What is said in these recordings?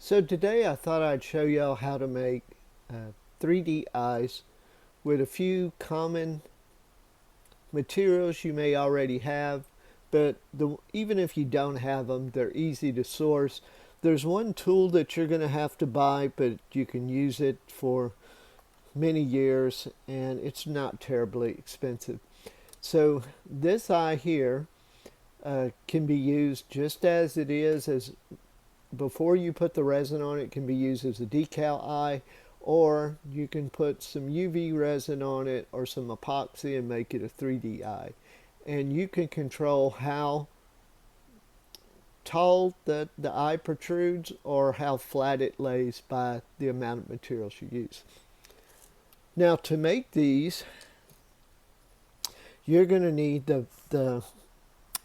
So today I thought I'd show y'all how to make 3D eyes with a few common materials you may already have, but even if you don't have them, they're easy to source. There's one tool that you're going to have to buy, but you can use it for many years and it's not terribly expensive. So this eye here can be used just as it is, as before you put the resin on. It can be used as a decal eye, or you can put some UV resin on it or some epoxy and make it a 3D eye. And you can control how tall the eye protrudes or how flat it lays by the amount of materials you use. Now to make these, you're going to need the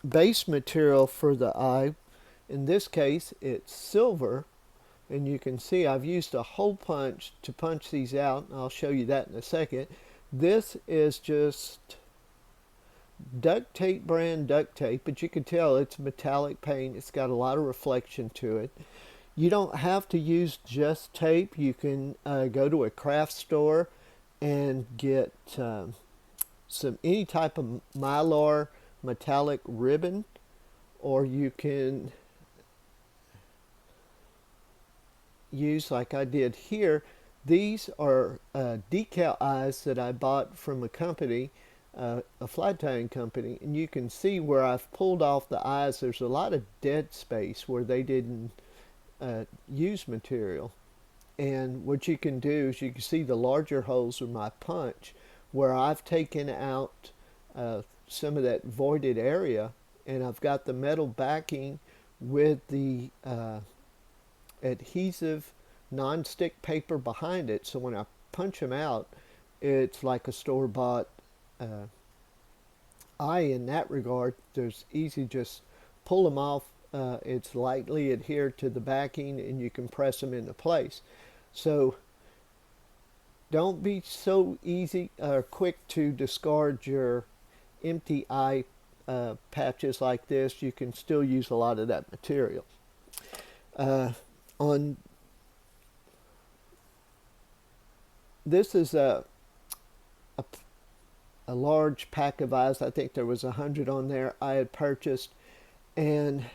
base material for the eye. In this case, it's silver, and you can see I've used a hole punch to punch these out. I'll show you that in a second. This is just duct tape, brand duct tape, but you can tell it's metallic paint. It's got a lot of reflection to it. You don't have to use just tape. You can go to a craft store and get any type of mylar metallic ribbon, or you can use, like I did here, these are decal eyes that I bought from a company, a flat tying company, and you can see where I've pulled off the eyes. There's a lot of dead space where they didn't use material. And what you can do is you can see the larger holes with my punch where I've taken out some of that voided area, and I've got the metal backing with the adhesive non-stick paper behind it, so when I punch them out, it's like a store-bought eye in that regard. There's easy, just pull them off. It's lightly adhered to the backing and you can press them into place. So don't be so easy or quick to discard your empty eye patches like this. You can still use a lot of that material. On this is a large pack of eyes. I think there was 100 on there I had purchased, and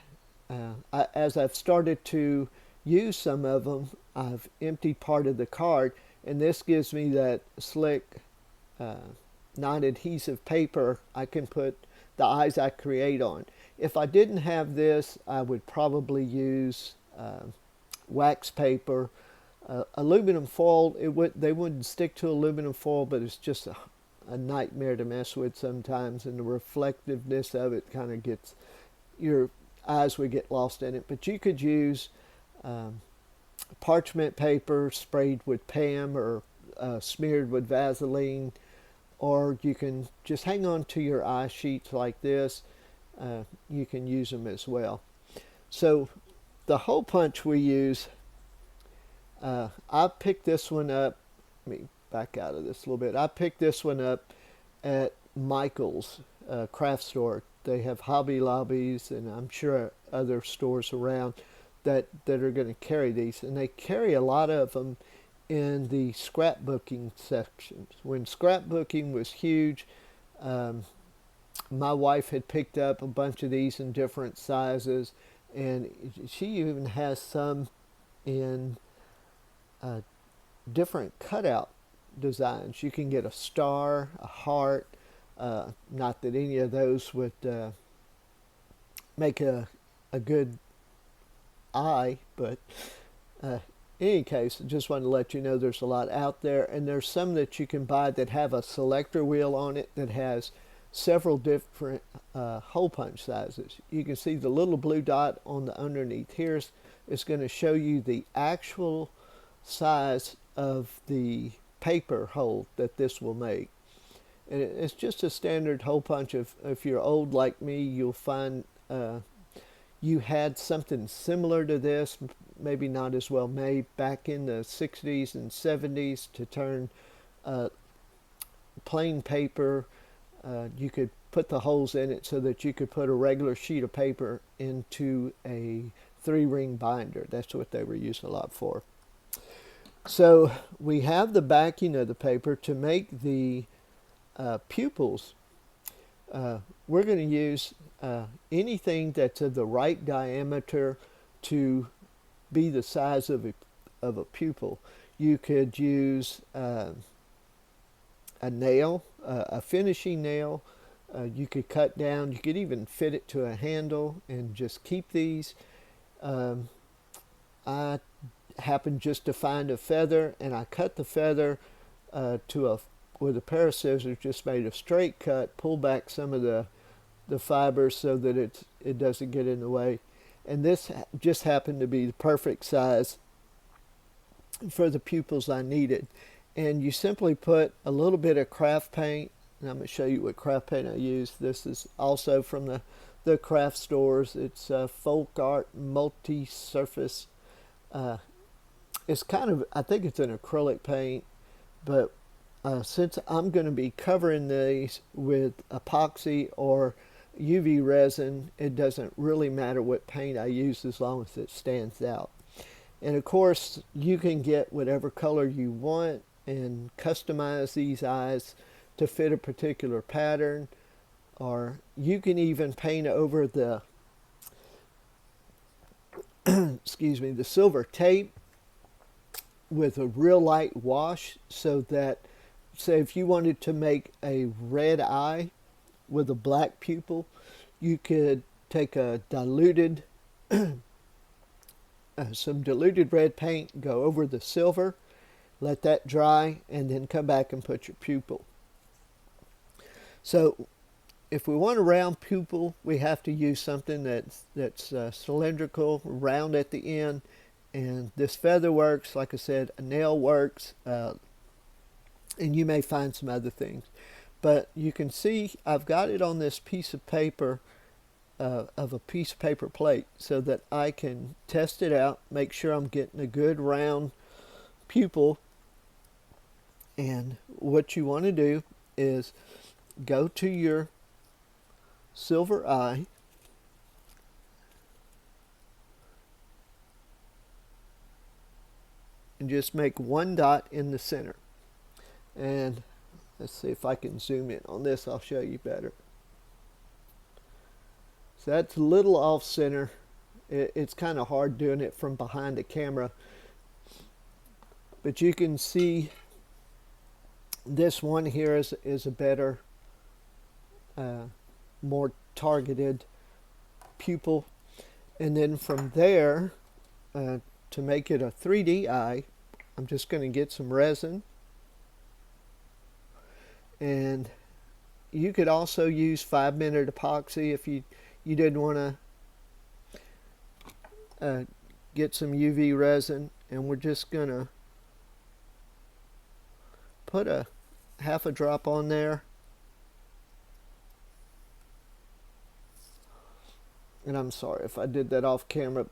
as I've started to use some of them, I've emptied part of the card, and this gives me that slick non-adhesive paper I can put the eyes I create on. If I didn't have this, I would probably use wax paper. Aluminum foil, they wouldn't stick to aluminum foil, but it's just a nightmare to mess with sometimes, and the reflectiveness of it kind of gets, your eyes would get lost in it. But you could use parchment paper sprayed with PAM or smeared with Vaseline, or you can just hang on to your eye sheets like this. You can use them as well. So the hole punch we use, I picked this one up. Let me back out of this a little bit. I picked this one up at Michael's craft store. They have Hobby Lobbies, and I'm sure other stores around that are going to carry these, and they carry a lot of them in the scrapbooking sections. When scrapbooking was huge, my wife had picked up a bunch of these in different sizes, and she even has some in different cutout designs. You can get a star, a heart. Not that any of those would make a good eye, but in any case, I just wanted to let you know there's a lot out there, and there's some that you can buy that have a selector wheel on it that has several different hole punch sizes. You can see the little blue dot on the underneath here is going to show you the actual size of the paper hole that this will make. And it's just a standard hole punch. If you're old like me, you'll find you had something similar to this, maybe not as well made, back in the 60s and 70s to turn plain paper. You could put the holes in it so that you could put a regular sheet of paper into a 3-ring binder. That's what they were used a lot for. So we have the backing of the paper to make the pupils. We're going to use anything that's of the right diameter to be the size of a pupil. You could use a nail, a finishing nail. You could cut down. You could even fit it to a handle and just keep these. I happened just to find a feather, and I cut the feather with a pair of scissors. Just made a straight cut, pull back some of the fibers so that it doesn't get in the way. And this just happened to be the perfect size for the pupils I needed. And you simply put a little bit of craft paint, and I'm going to show you what craft paint I use. This is also from the craft stores. It's Folk Art Multi-Surface. It's kind of, I think it's an acrylic paint, but since I'm going to be covering these with epoxy or UV resin, it doesn't really matter what paint I use as long as it stands out. And of course, you can get whatever color you want and customize these eyes to fit a particular pattern, or you can even paint over the excuse me, the silver tape with a real light wash, so that, say, if you wanted to make a red eye with a black pupil, you could take a diluted some diluted red paint, go over the silver, let that dry, and then come back and put your pupil. So if we want a round pupil, we have to use something that's cylindrical, round at the end, and this feather works. Like I said, a nail works, and you may find some other things. But you can see I've got it on this piece of paper, of a piece of paper plate, so that I can test it out, make sure I'm getting a good round pupil. And what you want to do is go to your silver eye, and just make one dot in the center. And let's see if I can zoom in on this. I'll show you better. So that's a little off center. It's kind of hard doing it from behind the camera, but you can see this one here is a better, more targeted pupil. And then from there, to make it a 3D eye, I'm just going to get some resin. And you could also use 5-minute epoxy if you didn't want to get some UV resin. And we're just going to put a half a drop on there. And I'm sorry if I did that off camera.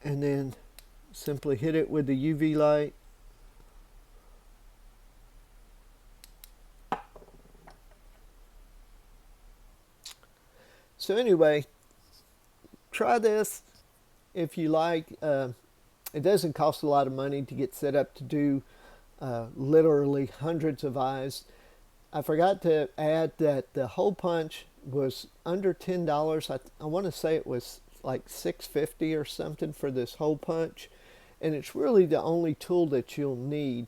And then simply hit it with the UV light. So anyway, try this if you like. It doesn't cost a lot of money to get set up to do literally hundreds of eyes. I forgot to add that the hole punch was under $10. I want to say it was like $6.50 or something for this hole punch, and it's really the only tool that you'll need.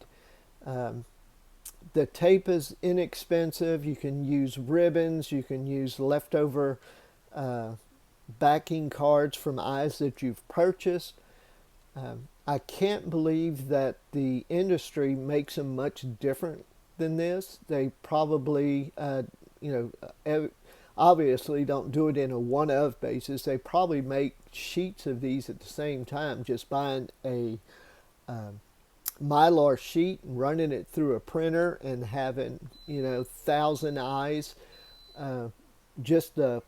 The tape is inexpensive. You can use ribbons. You can use leftover backing cards from eyes that you've purchased. I can't believe that the industry makes them much different than this. They probably, obviously don't do it in a one-of basis. They probably make sheets of these at the same time, just buying a Mylar sheet and running it through a printer and having 1,000 eyes, just the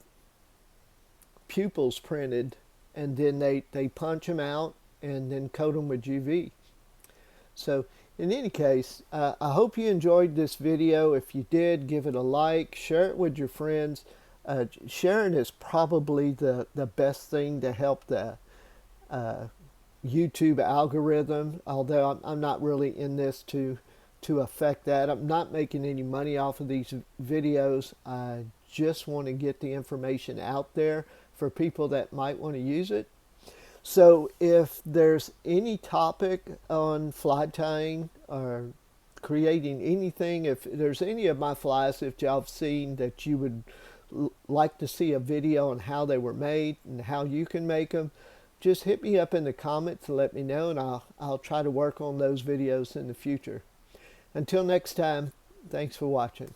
pupils printed, and then they punch them out and then coat them with UV. So in any case, I hope you enjoyed this video. If you did, give it a like, share it with your friends. Sharing is probably the best thing to help the YouTube algorithm, although I'm not really in this to affect that. I'm not making any money off of these videos. I just want to get the information out there for people that might want to use it. So if there's any topic on fly tying or creating anything, if there's any of my flies that y'all have seen that you would like to see a video on how they were made and how you can make them, just hit me up in the comments and let me know, and I'll try to work on those videos in the future. Until next time, thanks for watching.